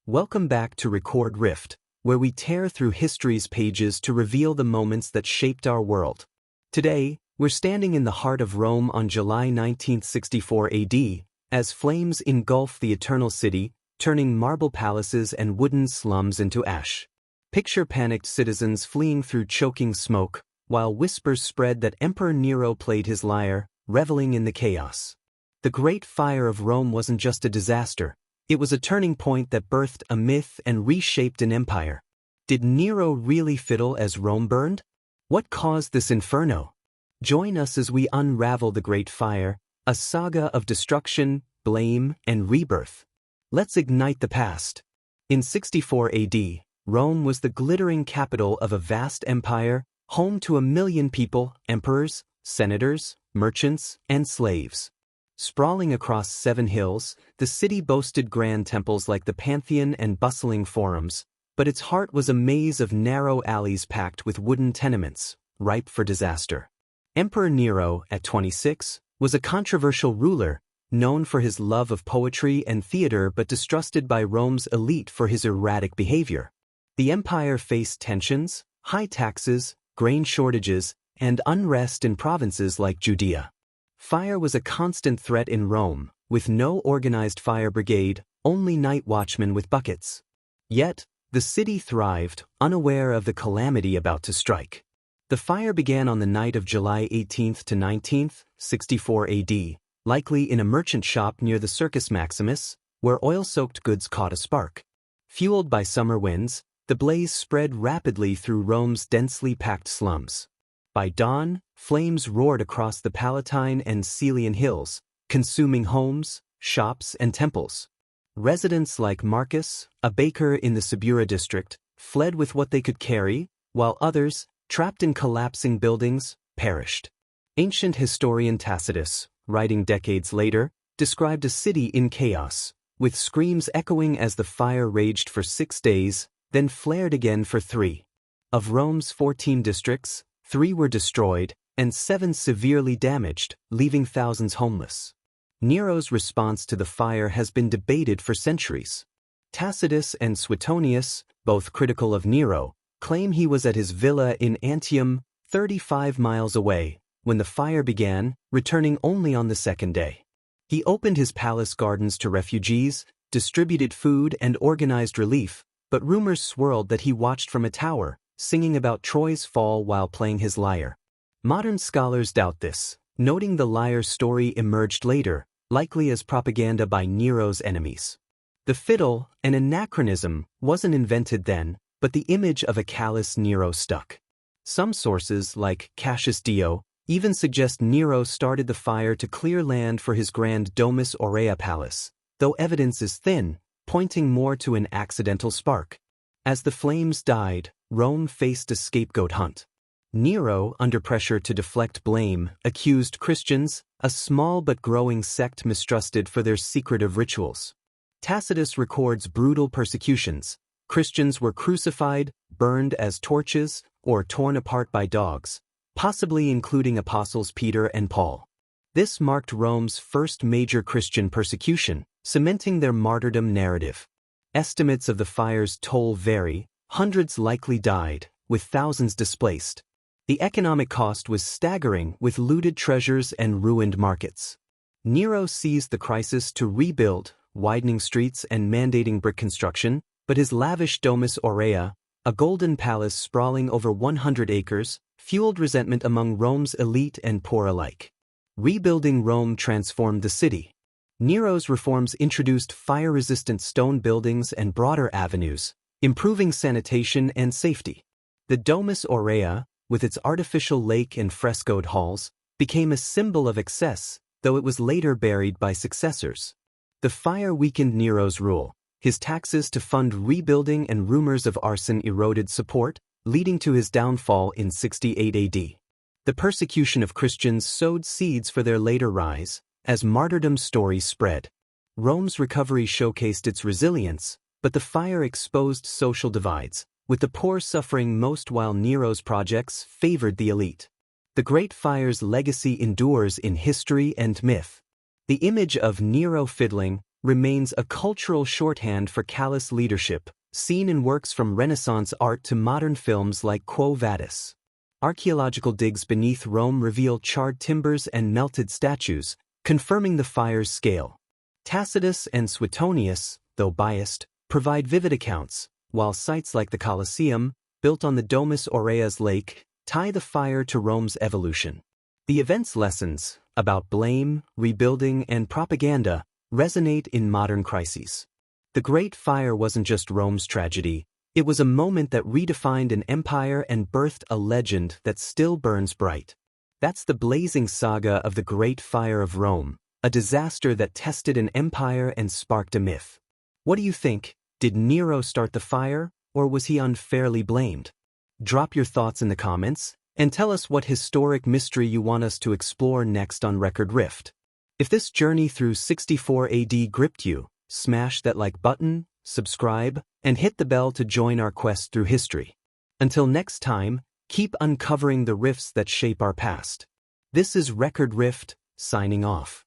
Welcome back to Record Rift, where we tear through history's pages to reveal the moments that shaped our world. Today, we're standing in the heart of Rome on July 19, 64 AD, as flames engulf the Eternal City, turning marble palaces and wooden slums into ash. Picture panicked citizens fleeing through choking smoke, while whispers spread that Emperor Nero played his lyre, reveling in the chaos. The Great Fire of Rome wasn't just a disaster. It was a turning point that birthed a myth and reshaped an empire. Did Nero really fiddle as Rome burned? What caused this inferno? Join us as we unravel the Great Fire, a saga of destruction, blame, and rebirth. Let's ignite the past. In 64 AD, Rome was the glittering capital of a vast empire, home to 1 million people, emperors, senators, merchants, and slaves. Sprawling across 7 hills, the city boasted grand temples like the Pantheon and bustling forums, but its heart was a maze of narrow alleys packed with wooden tenements, ripe for disaster. Emperor Nero, at 26, was a controversial ruler, known for his love of poetry and theater but distrusted by Rome's elite for his erratic behavior. The empire faced tensions, high taxes, grain shortages, and unrest in provinces like Judea. Fire was a constant threat in Rome, with no organized fire brigade, only night watchmen with buckets. Yet, the city thrived, unaware of the calamity about to strike. The fire began on the night of July 18 to 19, 64 AD, likely in a merchant shop near the Circus Maximus, where oil-soaked goods caught a spark. Fueled by summer winds, the blaze spread rapidly through Rome's densely packed slums. By dawn, flames roared across the Palatine and Cælian hills, consuming homes, shops, and temples. Residents like Marcus, a baker in the Subura district, fled with what they could carry, while others, trapped in collapsing buildings, perished. Ancient historian Tacitus, writing decades later, described a city in chaos, with screams echoing as the fire raged for 6 days, then flared again for 3. Of Rome's 14 districts, 3 were destroyed, and 7 severely damaged, leaving thousands homeless. Nero's response to the fire has been debated for centuries. Tacitus and Suetonius, both critical of Nero, claim he was at his villa in Antium, 35 miles away, when the fire began, returning only on the 2nd day. He opened his palace gardens to refugees, distributed food, and organized relief, but rumors swirled that he watched from a tower, singing about Troy's fall while playing his lyre. Modern scholars doubt this, noting the Lyre story emerged later, likely as propaganda by Nero's enemies. The fiddle, an anachronism, wasn't invented then, but the image of a callous Nero stuck. Some sources, like Cassius Dio, even suggest Nero started the fire to clear land for his grand Domus Aurea palace, though evidence is thin, pointing more to an accidental spark. As the flames died, Rome faced a scapegoat hunt. Nero, under pressure to deflect blame, accused Christians, a small but growing sect mistrusted for their secretive rituals. Tacitus records brutal persecutions. Christians were crucified, burned as torches, or torn apart by dogs, possibly including apostles Peter and Paul. This marked Rome's first major Christian persecution, cementing their martyrdom narrative. Estimates of the fire's toll vary. Hundreds likely died, with thousands displaced. The economic cost was staggering, with looted treasures and ruined markets. Nero seized the crisis to rebuild, widening streets and mandating brick construction, but his lavish Domus Aurea, a golden palace sprawling over 100 acres, fueled resentment among Rome's elite and poor alike. Rebuilding Rome transformed the city. Nero's reforms introduced fire-resistant stone buildings and broader avenues, improving sanitation and safety. The Domus Aurea, with its artificial lake and frescoed halls, became a symbol of excess, though it was later buried by successors. The fire weakened Nero's rule. His taxes to fund rebuilding and rumors of arson eroded support, leading to his downfall in 68 AD. The persecution of Christians sowed seeds for their later rise, as martyrdom stories spread. Rome's recovery showcased its resilience, but the fire exposed social divides, with the poor suffering most while Nero's projects favored the elite. The Great Fire's legacy endures in history and myth. The image of Nero fiddling, remains a cultural shorthand for callous leadership, seen in works from Renaissance art to modern films like Quo Vadis. Archaeological digs beneath Rome reveal charred timbers and melted statues, confirming the fire's scale. Tacitus and Suetonius, though biased, provide vivid accounts, while sites like the Colosseum, built on the Domus Aurea's lake, tie the fire to Rome's evolution. The event's lessons, about blame, rebuilding, and propaganda, resonate in modern crises. The Great Fire wasn't just Rome's tragedy, it was a moment that redefined an empire and birthed a legend that still burns bright. That's the blazing saga of the Great Fire of Rome, a disaster that tested an empire and sparked a myth. What do you think? Did Nero start the fire, or was he unfairly blamed? Drop your thoughts in the comments, and tell us what historic mystery you want us to explore next on Record Rift. If this journey through 64 AD gripped you, smash that like button, subscribe, and hit the bell to join our quest through history. Until next time, keep uncovering the rifts that shape our past. This is Record Rift, signing off.